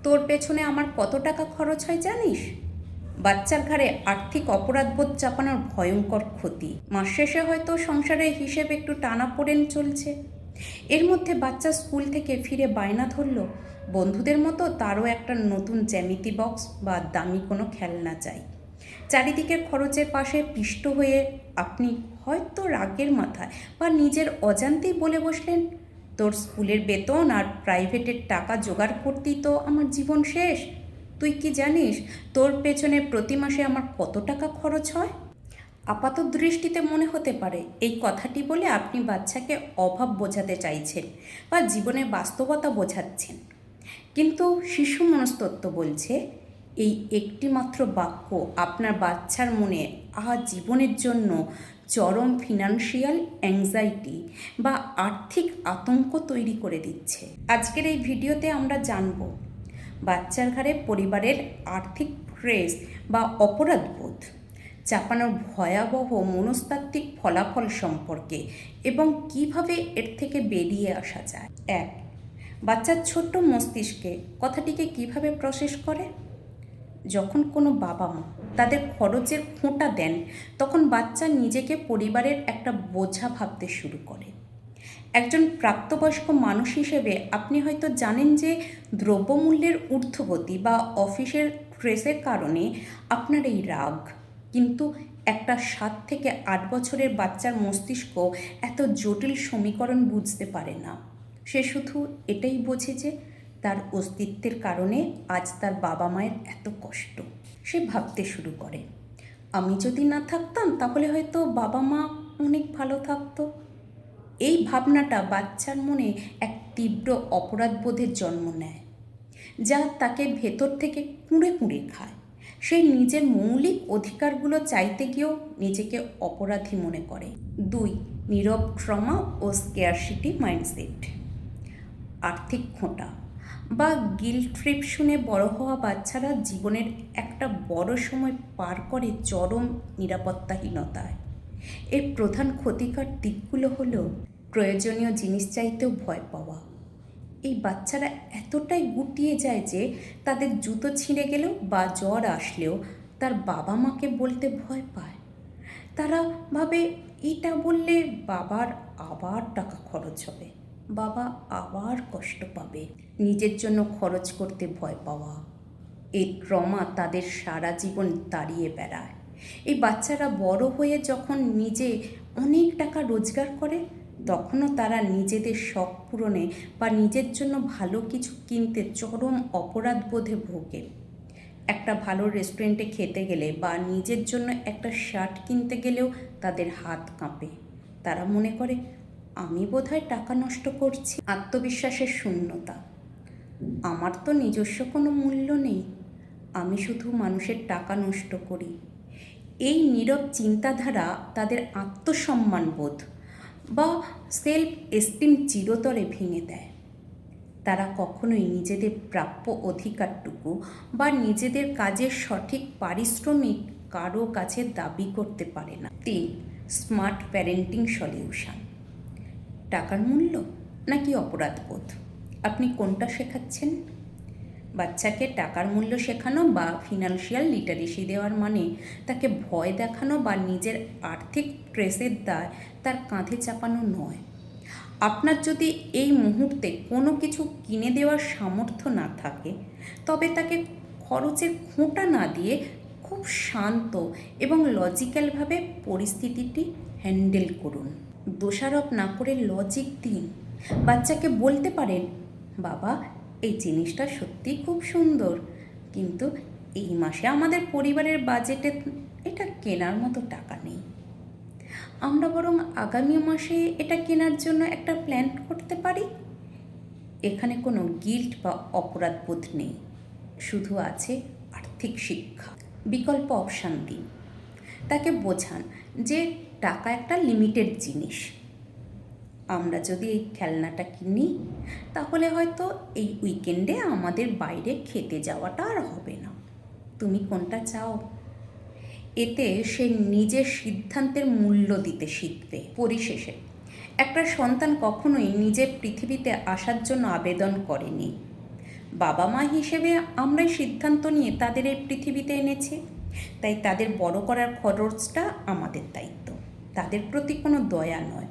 তোর পেছনে আমার কত টাকা খরচ হয় জানিস? বাচ্চার ঘাড়ে আর্থিক অপরাধবোধ চাপানোর ভয়ঙ্কর ক্ষতি। মাস শেষে হয়তো সংসারের হিসেব একটু টানাপোড়েন চলছে, এর মধ্যে বাচ্চা স্কুল থেকে ফিরে বায়না ধরল বন্ধুদের মতো তারও একটা নতুন জ্যামিতি বক্স বা দামি কোনো খেলনা চাই। চারিদিকের খরচের পাশে পিষ্ট হয়ে আপনি হয়তো রাগের মাথায় বা নিজের অজান্তেই বলে বসলেন, তোর স্কুলের বেতন আর প্রাইভেটের টাকা জোগাড় করতেই তো আমার জীবন শেষ। তুই কি জানিস তোর পেছনে প্রতি মাসে আমার কত টাকা খরচ হয়? আপাত দৃষ্টিতে মনে হতে পারে এই কথাটি বলে আপনি বাচ্চাকে অভাব বোঝাতে চাইছেন বা জীবনের বাস্তবতা বোঝাচ্ছেন, কিন্তু শিশু মনস্তত্ত্ব বলছে এই একটি মাত্র বাক্য আপনার বাচ্চার মনে জীবনের জন্য চরম ফিনান্সিয়াল অ্যাংজাইটি বা আর্থিক আতঙ্ক তৈরি করে দিচ্ছে। আজকের এই ভিডিওতে আমরা জানব বাচ্চার ঘাড়ে পরিবারের আর্থিক প্রেস বা অপরাধবোধ চাপানোর ভয়াবহ মনস্তাত্ত্বিক ফলাফল সম্পর্কে এবং কিভাবে এর থেকে বেরিয়ে আসা যায়। এক, বাচ্চার ছোট্ট মস্তিষ্কে কথাটিকে কিভাবে প্রসেস করে। যখন কোনো বাবা মা তাদের খরচের খোঁটা দেন তখন বাচ্চা নিজেকে পরিবারের একটা বোঝা ভাবতে শুরু করে। একজন প্রাপ্তবয়স্ক মানুষ হিসেবে আপনি হয়তো জানেন যে দ্রব্যমূল্যের ঊর্ধ্বগতি বা অফিসের স্ট্রেসের কারণে আপনার এই রাগ, কিন্তু একটা 7 থেকে 8 বছরের বাচ্চার মস্তিষ্ক এত জটিল সমীকরণ বুঝতে পারে না। সে শুধু এটাই বোঝে যে তার অস্তিত্বের কারণে আজ তার বাবা মায়ের এত কষ্ট। সে ভাবতে শুরু করে, আমি যদি না থাকতাম তাহলে হয়তো বাবা মা অনেক ভালো থাকতো। এই ভাবনাটা বাচ্চার মনে এক তীব্র অপরাধবোধের জন্ম নেয়, যা তাকে ভেতর থেকে কুঁড়ে কুঁড়ে খায়। সে নিজের মৌলিক অধিকারগুলো চাইতে গিয়েও নিজেকে অপরাধী মনে করে। 2, নীরব ট্রমা ও স্কেয়ারসিটি মাইন্ডসেট। আর্থিক খোঁটা বা গিল্ট ট্রিপ শুনে বড় হওয়া বাচ্চারা জীবনের একটা বড় সময় পার করে চরম নিরাপত্তাহীনতায়। এর প্রধান ক্ষতিকর দিকগুলো হলো প্রয়োজনীয় জিনিস চাইতেও ভয় পাওয়া। এই বাচ্চারা এতটাই গুটিয়ে যায় যে তাদের জুতো ছিঁড়ে গেলেও বা জ্বর আসলেও তার বাবা মাকে বলতে ভয় পায়। তারা ভাবে এটা বললে বাবার আবার টাকা খরচ হবে, বাবা আবার কষ্ট পাবে। নিজের জন্য খরচ করতে ভয় পাওয়া, এই ট্রমা তাদের সারা জীবন তাড়িয়ে বেড়ায়। এই বাচ্চারা বড় হয়ে যখন নিজে অনেক টাকা রোজগার করে তখনও তারা নিজেদের শখ পূরণে বা নিজের জন্য ভালো কিছু কিনতে চরম অপরাধবোধে ভোগে। একটা ভালো রেস্টুরেন্টে খেতে গেলে বা নিজের জন্য একটা শার্ট কিনতে গেলেও তাদের হাত কাঁপে। তারা মনে করে আমি বোধহয় টাকা নষ্ট করছি। আত্মবিশ্বাসের শূন্যতা, আমার তো নিজস্ব কোনো মূল্য নেই, আমি শুধু মানুষের টাকা নষ্ট করি। এই নীরব চিন্তাধারা তাদের আত্মসম্মানবোধ বা সেলফ এস্টিম চিরতরে ভেঙে দেয়। তারা কখনোই নিজেদের প্রাপ্য অধিকারটুকু বা নিজেদের কাজের সঠিক পারিশ্রমিক কারো কাছে দাবি করতে পারে না। 3, স্মার্ট প্যারেন্টিং সলিউশন। টাকার মূল্য নাকি অপরাধবোধ, আপনি কোনটা শেখাচ্ছেন? বাচ্চাকে টাকার মূল্য শেখানো বা ফিনান্সিয়াল লিটারেসি দেওয়ার মানে তাকে ভয় দেখানো বা নিজের আর্থিক স্ট্রেসের দায় তার কাঁধে চাপানো নয়। আপনার যদি এই মুহূর্তে কোনো কিছু কিনে দেওয়ার সামর্থ্য না থাকে তবে তাকে খরচের খোঁটা না দিয়ে খুব শান্ত এবং লজিক্যালভাবে পরিস্থিতিটি হ্যান্ডেল করুন। দোষারোপ না করে লজিক দিন। বাচ্চাকে বলতে পারেন, বাবা এই জিনিসটা সত্যি খুব সুন্দর, কিন্তু এই মাসে আমাদের পরিবারের বাজেটে এটা কেনার মতো টাকা নেই, আমরা বরং আগামী মাসে এটা কেনার জন্য একটা প্ল্যান করতে পারি। এখানে কোনো গিল্ট বা অপরাধবোধ নেই, শুধু আছে আর্থিক শিক্ষা। বিকল্প অপশান দিন। তাকে বোঝান যে টাকা একটা লিমিটেড জিনিস। আমরা যদি এই খেলনাটা কিনি তাহলে হয়তো এই উইকেন্ডে আমাদের বাইরে খেতে যাওয়াটা আর হবে না। তুমি কোনটা চাও? এতে সে নিজের সিদ্ধান্তের মূল্য দিতে শিখবে। পরিশেষে একটা সন্তান কখনোই নিজের পৃথিবীতে আসার জন্য আবেদন করেনি, বাবা মা হিসেবে আমরাই সিদ্ধান্ত নিয়ে তাদের এই পৃথিবীতে এনেছি, তাই তাদের বড় করার খরচটা আমাদের দায়িত্ব, তাদের প্রতি কোনো দয়া নয়।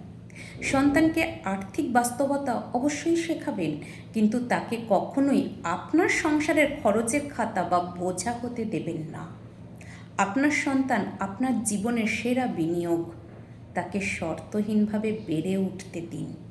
সন্তানকে আর্থিক বাস্তবতা অবশ্যই শেখাবেন, কিন্তু তাকে কখনোই আপনার সংসারের খরচের খাতা বা বোঝা হতে দেবেন না। আপনার সন্তান আপনার জীবনের সেরা বিনিয়োগ, তাকে শর্তহীনভাবে বেড়ে উঠতে দিন।